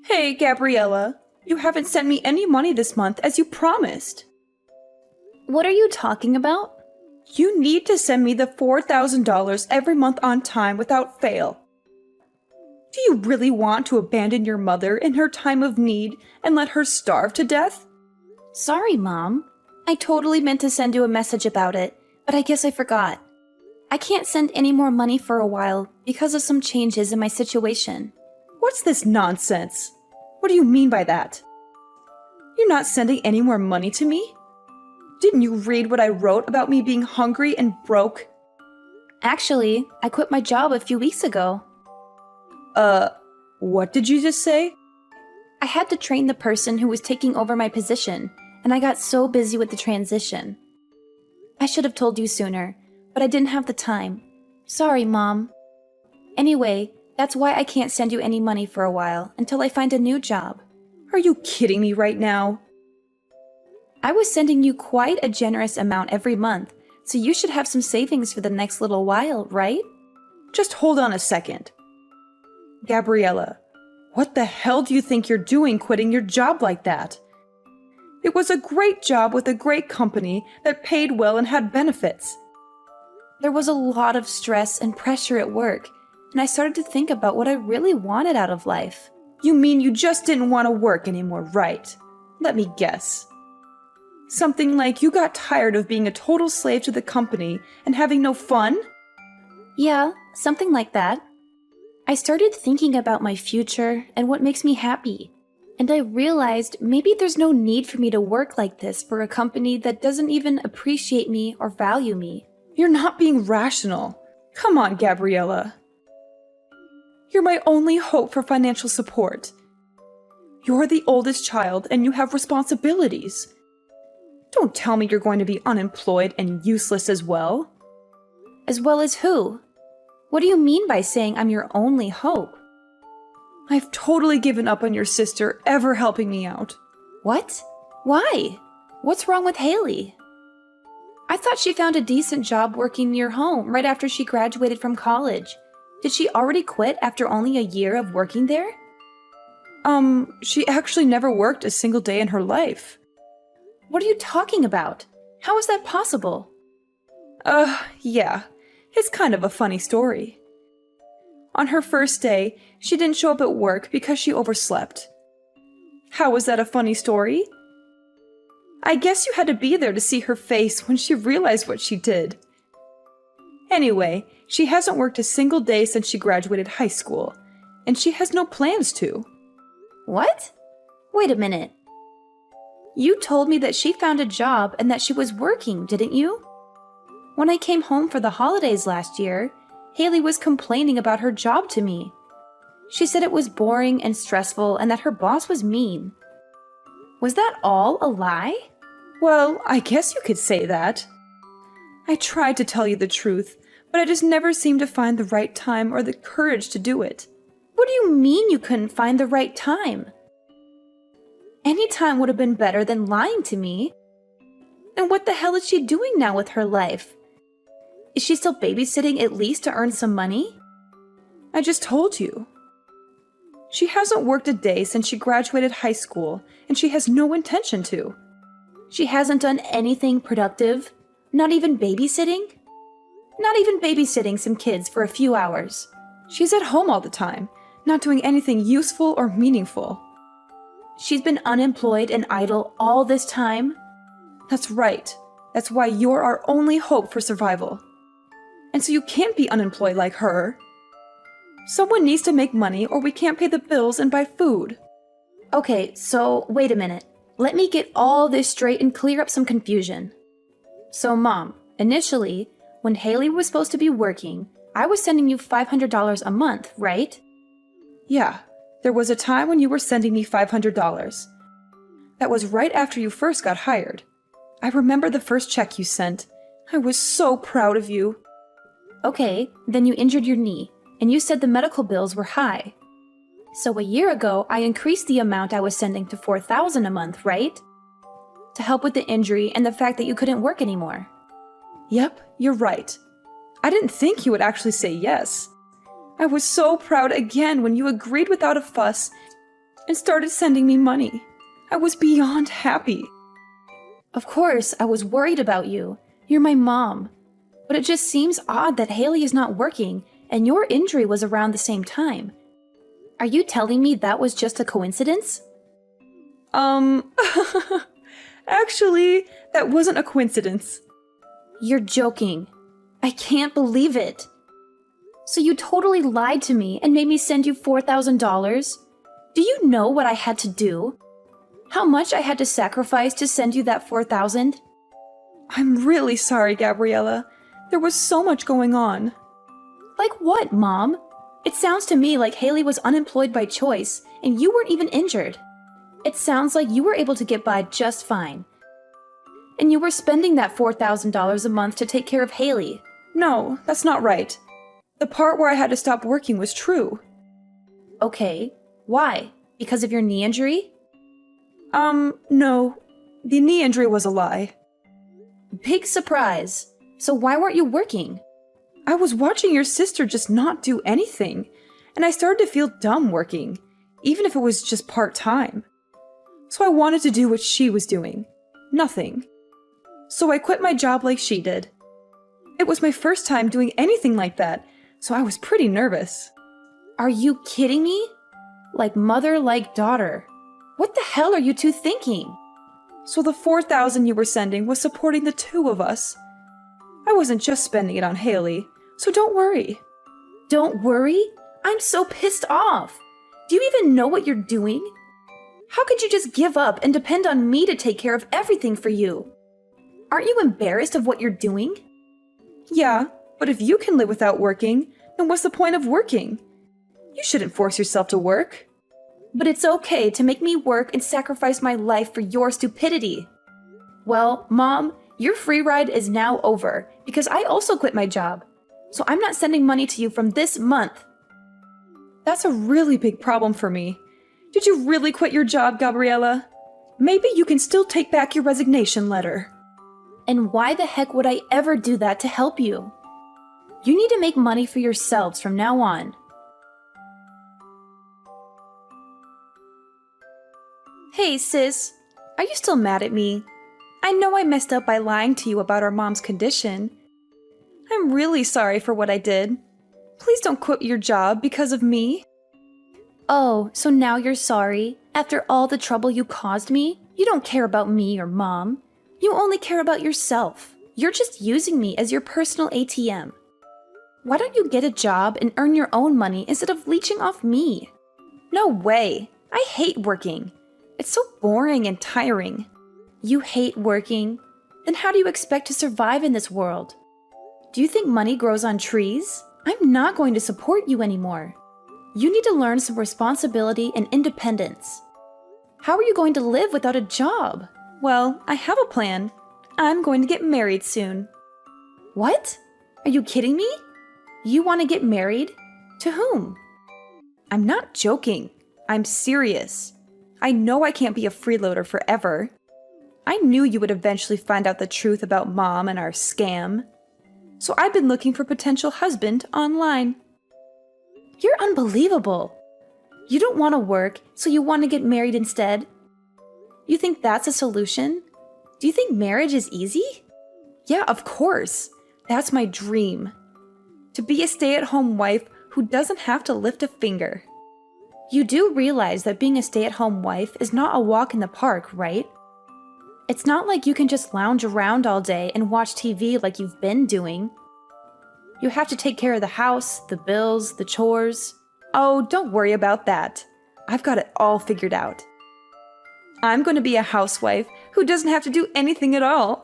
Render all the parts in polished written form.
Hey, Gabriella, you haven't sent me any money this month as you promised. What are you talking about? You need to send me the $4,000 every month on time without fail. Do you really want to abandon your mother in her time of need and let her starve to death? Sorry, Mom. I totally meant to send you a message about it, but I guess I forgot. I can't send any more money for a while because of some changes in my situation. What's this nonsense? What do you mean by that? You're not sending any more money to me? Didn't you read what I wrote about me being hungry and broke? Actually, I quit my job a few weeks ago. What did you just say? I had to train the person who was taking over my position, and I got so busy with the transition. I should have told you sooner, but I didn't have the time. Sorry, Mom. Anyway, that's why I can't send you any money for a while until I find a new job. Are you kidding me right now? I was sending you quite a generous amount every month, so you should have some savings for the next little while, right? Just hold on a second. Gabriella, what the hell do you think you're doing quitting your job like that? It was a great job with a great company that paid well and had benefits. There was a lot of stress and pressure at work, and I started to think about what I really wanted out of life. You mean you just didn't want to work anymore, right? Let me guess. Something like you got tired of being a total slave to the company and having no fun? Yeah, something like that. I started thinking about my future and what makes me happy, and I realized maybe there's no need for me to work like this for a company that doesn't even appreciate me or value me. You're not being rational. Come on, Gabriella. You're my only hope for financial support. You're the oldest child and you have responsibilities. Don't tell me you're going to be unemployed and useless as well. As well as who? What do you mean by saying I'm your only hope? I've totally given up on your sister ever helping me out. What? Why? What's wrong with Haley? I thought she found a decent job working near home right after she graduated from college. Did she already quit after only a year of working there? She actually never worked a single day in her life. What are you talking about? How is that possible? Yeah. It's kind of a funny story. On her first day, she didn't show up at work because she overslept. How was that a funny story? I guess you had to be there to see her face when she realized what she did. Anyway, she hasn't worked a single day since she graduated high school, and she has no plans to. What? Wait a minute. You told me that she found a job and that she was working, didn't you? When I came home for the holidays last year, Haley was complaining about her job to me. She said it was boring and stressful and that her boss was mean. Was that all a lie? Well, I guess you could say that. I tried to tell you the truth, but I just never seemed to find the right time or the courage to do it. What do you mean you couldn't find the right time? Any time would have been better than lying to me. And what the hell is she doing now with her life? Is she still babysitting at least to earn some money? I just told you. She hasn't worked a day since she graduated high school, and she has no intention to. She hasn't done anything productive? Not even babysitting? Not even babysitting some kids for a few hours. She's at home all the time, not doing anything useful or meaningful. She's been unemployed and idle all this time? That's right. That's why you're our only hope for survival. And so you can't be unemployed like her. Someone needs to make money or we can't pay the bills and buy food. Okay, so wait a minute. Let me get all this straight and clear up some confusion. So Mom, initially, when Haley was supposed to be working, I was sending you $500 a month, right? Yeah, there was a time when you were sending me $500. That was right after you first got hired. I remember the first check you sent. I was so proud of you. Okay, then you injured your knee, and you said the medical bills were high. So a year ago, I increased the amount I was sending to $4,000 a month, right? To help with the injury and the fact that you couldn't work anymore. Yep, you're right. I didn't think you would actually say yes. I was so proud again when you agreed without a fuss, and started sending me money. I was beyond happy. Of course, I was worried about you. You're my mom. But it just seems odd that Haley is not working and your injury was around the same time. Are you telling me that was just a coincidence? Actually, that wasn't a coincidence. You're joking. I can't believe it. So you totally lied to me and made me send you $4,000? Do you know what I had to do? How much I had to sacrifice to send you that $4,000? I'm really sorry, Gabriella. There was so much going on. Like what, Mom? It sounds to me like Haley was unemployed by choice and you weren't even injured. It sounds like you were able to get by just fine. And you were spending that $4,000 a month to take care of Haley. No, that's not right. The part where I had to stop working was true. Okay, why? Because of your knee injury? No. The knee injury was a lie. Big surprise. So why weren't you working? I was watching your sister just not do anything, and I started to feel dumb working, even if it was just part-time. So I wanted to do what she was doing. Nothing. So I quit my job like she did. It was my first time doing anything like that, so I was pretty nervous. Are you kidding me? Like mother, like daughter. What the hell are you two thinking? So the $4,000 you were sending was supporting the two of us. I wasn't just spending it on Haley, so don't worry. Don't worry? I'm so pissed off. Do you even know what you're doing? How could you just give up and depend on me to take care of everything for you? Aren't you embarrassed of what you're doing? Yeah, but if you can live without working, then what's the point of working? You shouldn't force yourself to work. But it's okay to make me work and sacrifice my life for your stupidity. Well, Mom, your free ride is now over because I also quit my job. So I'm not sending money to you from this month. That's a really big problem for me. Did you really quit your job, Gabriella? Maybe you can still take back your resignation letter. And why the heck would I ever do that to help you? You need to make money for yourselves from now on. Hey, sis. Are you still mad at me? I know I messed up by lying to you about our mom's condition. I'm really sorry for what I did. Please don't quit your job because of me. Oh, so now you're sorry? After all the trouble you caused me? You don't care about me or Mom. You only care about yourself. You're just using me as your personal ATM. Why don't you get a job and earn your own money instead of leeching off me? No way. I hate working. It's so boring and tiring. You hate working? Then how do you expect to survive in this world? Do you think money grows on trees? I'm not going to support you anymore. You need to learn some responsibility and independence. How are you going to live without a job? Well, I have a plan. I'm going to get married soon. What? Are you kidding me? You want to get married? To whom? I'm not joking. I'm serious. I know I can't be a freeloader forever. I knew you would eventually find out the truth about Mom and our scam. So I've been looking for a potential husband online. You're unbelievable. You don't want to work, so you want to get married instead? You think that's a solution? Do you think marriage is easy? Yeah, of course. That's my dream. To be a stay-at-home wife who doesn't have to lift a finger. You do realize that being a stay-at-home wife is not a walk in the park, right? It's not like you can just lounge around all day and watch TV like you've been doing. You have to take care of the house, the bills, the chores. Oh, don't worry about that. I've got it all figured out. I'm going to be a housewife who doesn't have to do anything at all.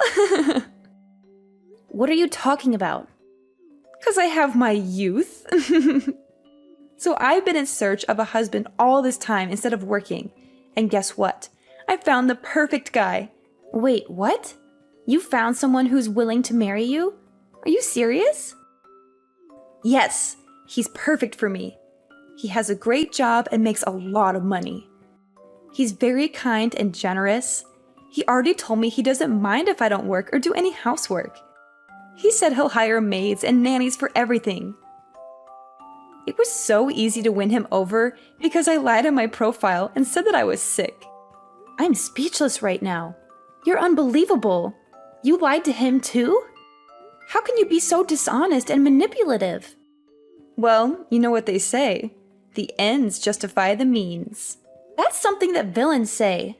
What are you talking about? 'Cause I have my youth. So I've been in search of a husband all this time instead of working. And guess what? I found the perfect guy. Wait, what? You found someone who's willing to marry you? Are you serious? Yes, he's perfect for me. He has a great job and makes a lot of money. He's very kind and generous. He already told me he doesn't mind if I don't work or do any housework. He said he'll hire maids and nannies for everything. It was so easy to win him over because I lied on my profile and said that I was sick. I'm speechless right now. You're unbelievable. You lied to him too? How can you be so dishonest and manipulative? Well, you know what they say. The ends justify the means. That's something that villains say.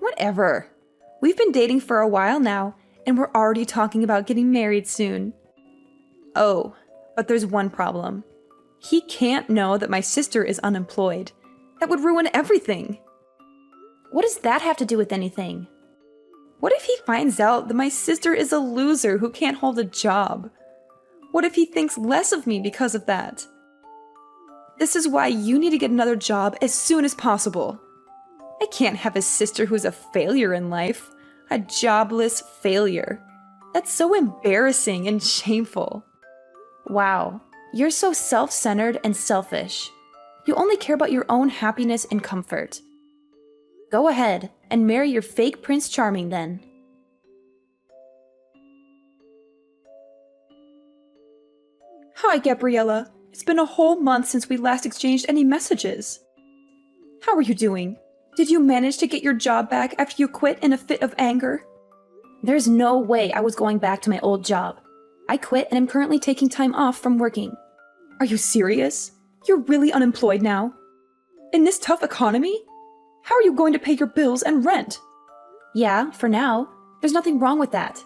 Whatever. We've been dating for a while now, and we're already talking about getting married soon. Oh, but there's one problem. He can't know that my sister is unemployed. That would ruin everything. What does that have to do with anything? What if he finds out that my sister is a loser who can't hold a job? What if he thinks less of me because of that? This is why you need to get another job as soon as possible. I can't have a sister who's a failure in life. A jobless failure. That's so embarrassing and shameful. Wow, you're so self-centered and selfish. You only care about your own happiness and comfort. Go ahead and marry your fake Prince Charming then. Hi, Gabriella. It's been a whole month since we last exchanged any messages. How are you doing? Did you manage to get your job back after you quit in a fit of anger? There's no way I was going back to my old job. I quit and am currently taking time off from working. Are you serious? You're really unemployed now? In this tough economy? How are you going to pay your bills and rent? Yeah, for now. There's nothing wrong with that.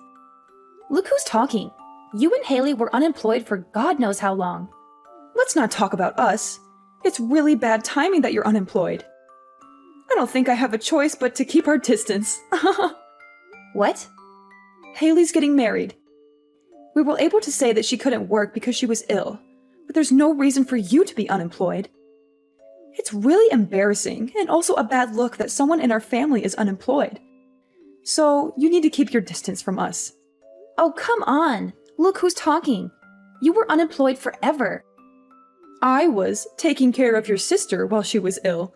Look who's talking. You and Haley were unemployed for God knows how long. Let's not talk about us. It's really bad timing that you're unemployed. I don't think I have a choice but to keep our distance. What? Haley's getting married. We were able to say that she couldn't work because she was ill, but there's no reason for you to be unemployed. It's really embarrassing and also a bad look that someone in our family is unemployed. So you need to keep your distance from us. Oh, come on. Look who's talking. You were unemployed forever. I was taking care of your sister while she was ill.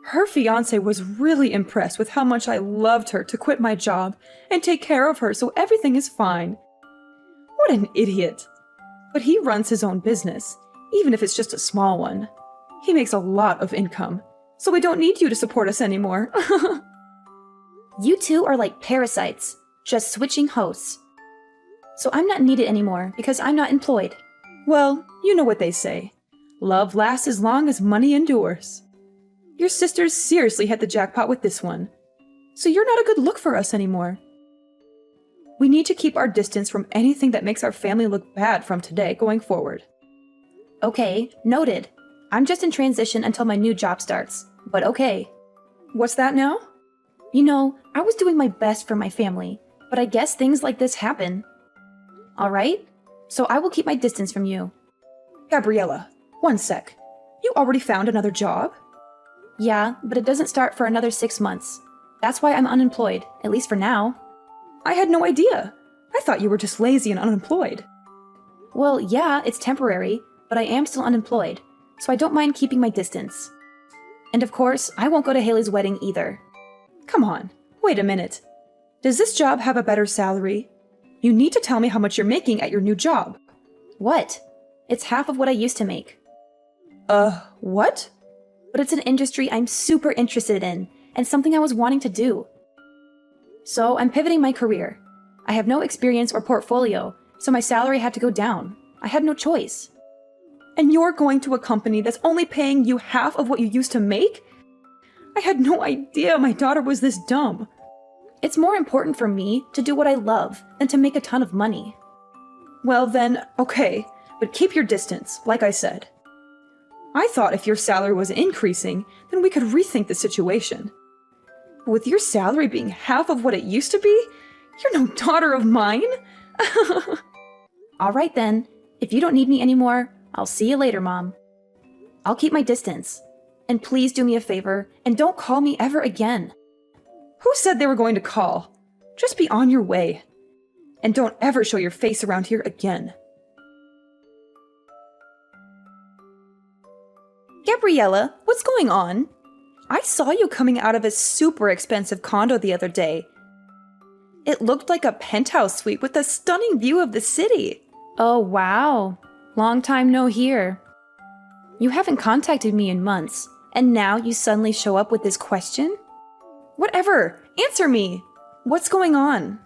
Her fiance was really impressed with how much I loved her to quit my job and take care of her so everything is fine. What an idiot. But he runs his own business, even if it's just a small one. He makes a lot of income, so we don't need you to support us anymore. You two are like parasites, just switching hosts. So I'm not needed anymore because I'm not employed. Well, you know what they say. Love lasts as long as money endures. Your sisters seriously hit the jackpot with this one. So you're not a good look for us anymore. We need to keep our distance from anything that makes our family look bad from today going forward. Okay, noted. I'm just in transition until my new job starts, but okay. What's that now? You know, I was doing my best for my family, but I guess things like this happen. Alright? So I will keep my distance from you. Gabriella, one sec. You already found another job? Yeah, but it doesn't start for another 6 months. That's why I'm unemployed, at least for now. I had no idea. I thought you were just lazy and unemployed. Well, yeah, it's temporary, but I am still unemployed, so I don't mind keeping my distance. And of course, I won't go to Haley's wedding either. Come on, wait a minute. Does this job have a better salary? You need to tell me how much you're making at your new job. What? It's half of what I used to make. What? But it's an industry I'm super interested in, and something I was wanting to do. So I'm pivoting my career. I have no experience or portfolio, so my salary had to go down. I had no choice. And you're going to a company that's only paying you half of what you used to make? I had no idea my daughter was this dumb. It's more important for me to do what I love than to make a ton of money. Well then, okay, but keep your distance, like I said. I thought if your salary was increasing, then we could rethink the situation. But with your salary being half of what it used to be, you're no daughter of mine. Alright then, if you don't need me anymore, I'll see you later, Mom. I'll keep my distance. And please do me a favor, and don't call me ever again. Who said they were going to call? Just be on your way. And don't ever show your face around here again. Gabriella, what's going on? I saw you coming out of a super expensive condo the other day. It looked like a penthouse suite with a stunning view of the city. Oh, wow. Long time no hear. You haven't contacted me in months, and now you suddenly show up with this question? Whatever! Answer me! What's going on?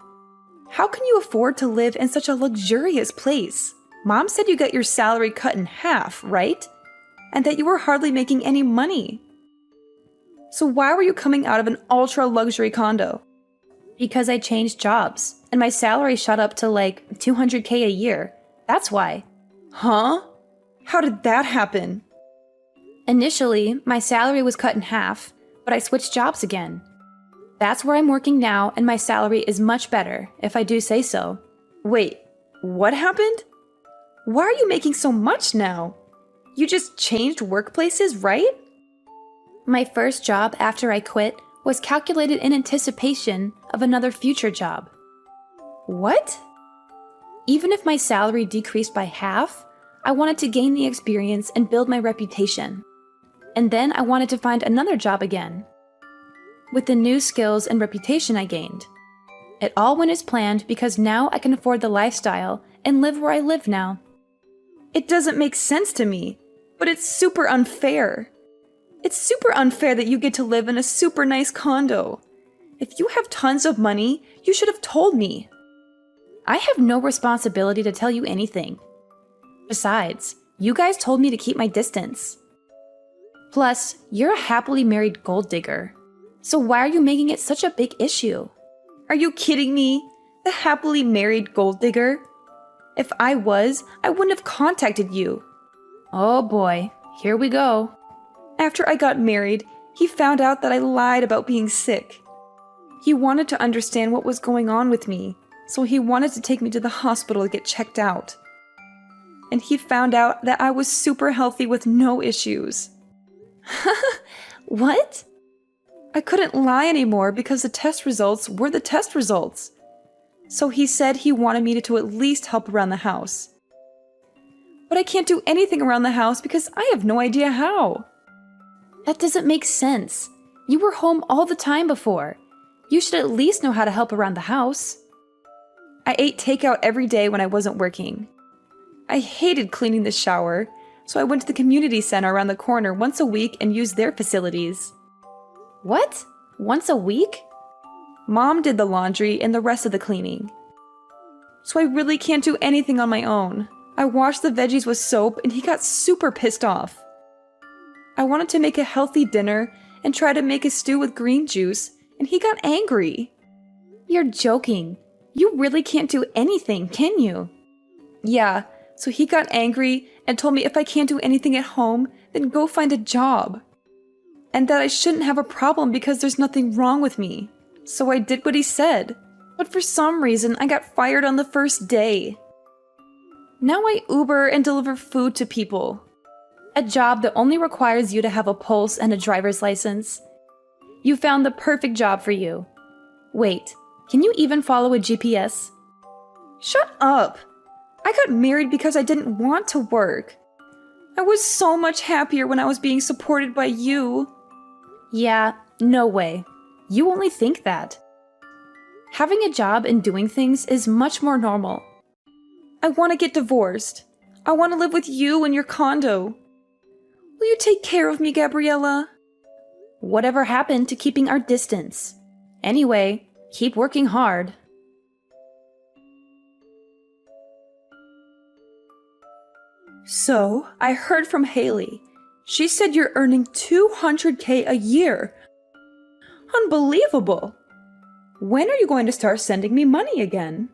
How can you afford to live in such a luxurious place? Mom said you got your salary cut in half, right? And that you were hardly making any money. So why were you coming out of an ultra-luxury condo? Because I changed jobs, and my salary shot up to like $200K a year. That's why. Huh? How did that happen? Initially, my salary was cut in half, but I switched jobs again. That's where I'm working now, and my salary is much better, if I do say so. Wait, what happened? Why are you making so much now? You just changed workplaces, right? My first job after I quit was calculated in anticipation of another future job. What? Even if my salary decreased by half, I wanted to gain the experience and build my reputation. And then I wanted to find another job again. With the new skills and reputation I gained. It all went as planned because now I can afford the lifestyle and live where I live now. It doesn't make sense to me, but it's super unfair. It's super unfair that you get to live in a super nice condo. If you have tons of money, you should have told me. I have no responsibility to tell you anything. Besides, you guys told me to keep my distance. Plus, you're a happily married gold digger. So why are you making it such a big issue? Are you kidding me? The happily married gold digger? If I was, I wouldn't have contacted you. Oh boy, here we go. After I got married, he found out that I lied about being sick. He wanted to understand what was going on with me, so he wanted to take me to the hospital to get checked out. And he found out that I was super healthy with no issues. What? I couldn't lie anymore because the test results were the test results. So he said he wanted me to at least help around the house. But I can't do anything around the house because I have no idea how. That doesn't make sense. You were home all the time before. You should at least know how to help around the house. I ate takeout every day when I wasn't working. I hated cleaning the shower, so I went to the community center around the corner once a week and used their facilities. What? Once a week? Mom did the laundry and the rest of the cleaning. So I really can't do anything on my own. I washed the veggies with soap and he got super pissed off. I wanted to make a healthy dinner and try to make a stew with green juice, and he got angry. You're joking. You really can't do anything, can you? Yeah, so he got angry and told me if I can't do anything at home, then go find a job. And that I shouldn't have a problem because there's nothing wrong with me. So I did what he said. But for some reason, I got fired on the first day. Now I Uber and deliver food to people. A job that only requires you to have a pulse and a driver's license. You found the perfect job for you. Wait, can you even follow a GPS? Shut up! I got married because I didn't want to work. I was so much happier when I was being supported by you. Yeah, no way. You only think that. Having a job and doing things is much more normal. I want to get divorced. I want to live with you in your condo. Will you take care of me, Gabriella? Whatever happened to keeping our distance? Anyway, keep working hard. So, I heard from Haley. She said you're earning $200K a year. Unbelievable! When are you going to start sending me money again?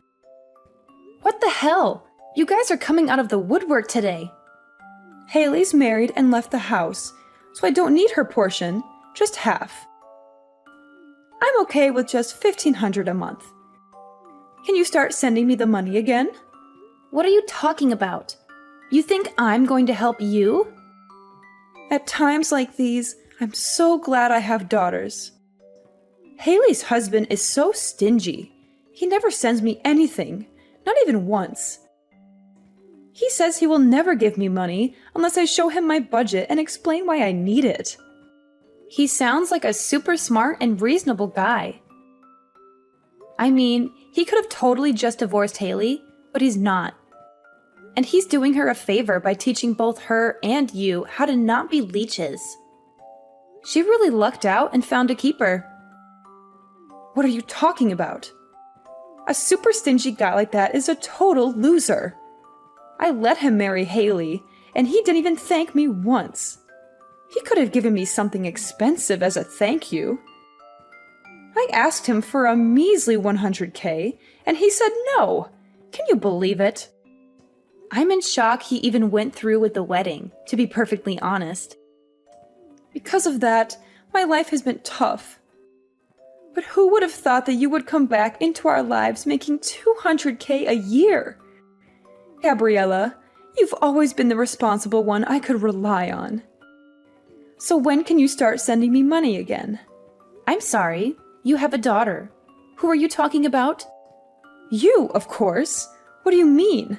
What the hell? You guys are coming out of the woodwork today. Haley's married and left the house, so I don't need her portion, just half. I'm okay with just $1,500 a month. Can you start sending me the money again? What are you talking about? You think I'm going to help you? At times like these, I'm so glad I have daughters. Haley's husband is so stingy. He never sends me anything, not even once. He says he will never give me money unless I show him my budget and explain why I need it. He sounds like a super smart and reasonable guy. I mean, he could have totally just divorced Haley, but he's not. And he's doing her a favor by teaching both her and you how to not be leeches. She really lucked out and found a keeper. What are you talking about? A super stingy guy like that is a total loser. I let him marry Haley, and he didn't even thank me once. He could have given me something expensive as a thank you. I asked him for a measly 100K, and he said no. Can you believe it? I'm in shock he even went through with the wedding, to be perfectly honest. Because of that, my life has been tough. But who would have thought that you would come back into our lives making 200K a year? Gabriella, you've always been the responsible one I could rely on. So when can you start sending me money again? I'm sorry, you have a daughter. Who are you talking about? You, of course. What do you mean?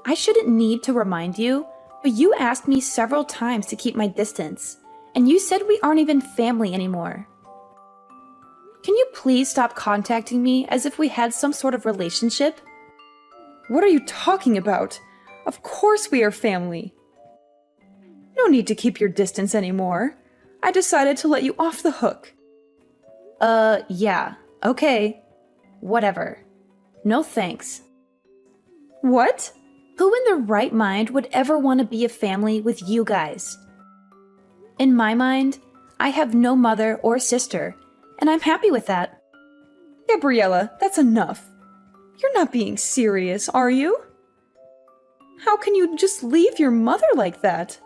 I shouldn't need to remind you, but you asked me several times to keep my distance, and you said we aren't even family anymore. Can you please stop contacting me as if we had some sort of relationship? What are you talking about? Of course we are family. No need to keep your distance anymore. I decided to let you off the hook. Yeah. Okay. Whatever. No thanks. What? Who in their right mind would ever want to be a family with you guys? In my mind, I have no mother or sister, and I'm happy with that. Gabriella, that's enough. You're not being serious, are you? How can you just leave your mother like that?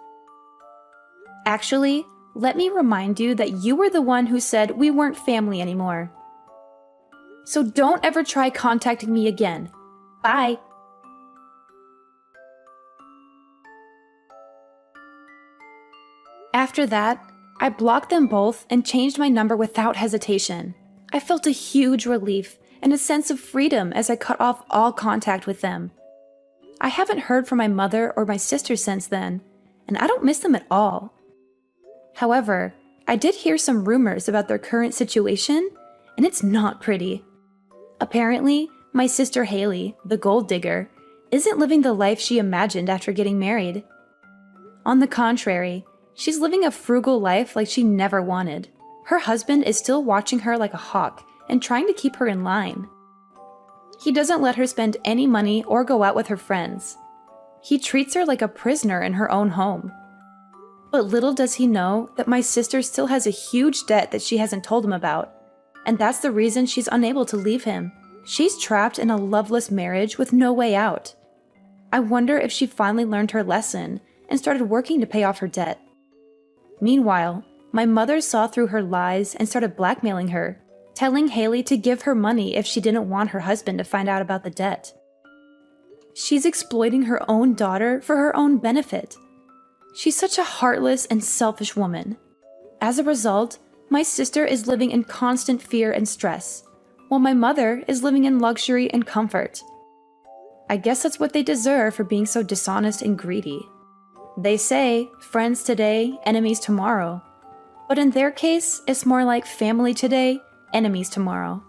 Actually, let me remind you that you were the one who said we weren't family anymore. So don't ever try contacting me again. Bye. After that, I blocked them both and changed my number without hesitation. I felt a huge relief and a sense of freedom as I cut off all contact with them. I haven't heard from my mother or my sister since then, and I don't miss them at all. However, I did hear some rumors about their current situation, and it's not pretty. Apparently, my sister Haley, the gold digger, isn't living the life she imagined after getting married. On the contrary, she's living a frugal life like she never wanted. Her husband is still watching her like a hawk and trying to keep her in line. He doesn't let her spend any money or go out with her friends. He treats her like a prisoner in her own home. But little does he know that my sister still has a huge debt that she hasn't told him about, and that's the reason she's unable to leave him. She's trapped in a loveless marriage with no way out. I wonder if she finally learned her lesson and started working to pay off her debt. Meanwhile, my mother saw through her lies and started blackmailing her, telling Haley to give her money if she didn't want her husband to find out about the debt. She's exploiting her own daughter for her own benefit. She's such a heartless and selfish woman. As a result, my sister is living in constant fear and stress, while my mother is living in luxury and comfort. I guess that's what they deserve for being so dishonest and greedy. They say, friends today, enemies tomorrow. But in their case, it's more like family today, enemies tomorrow.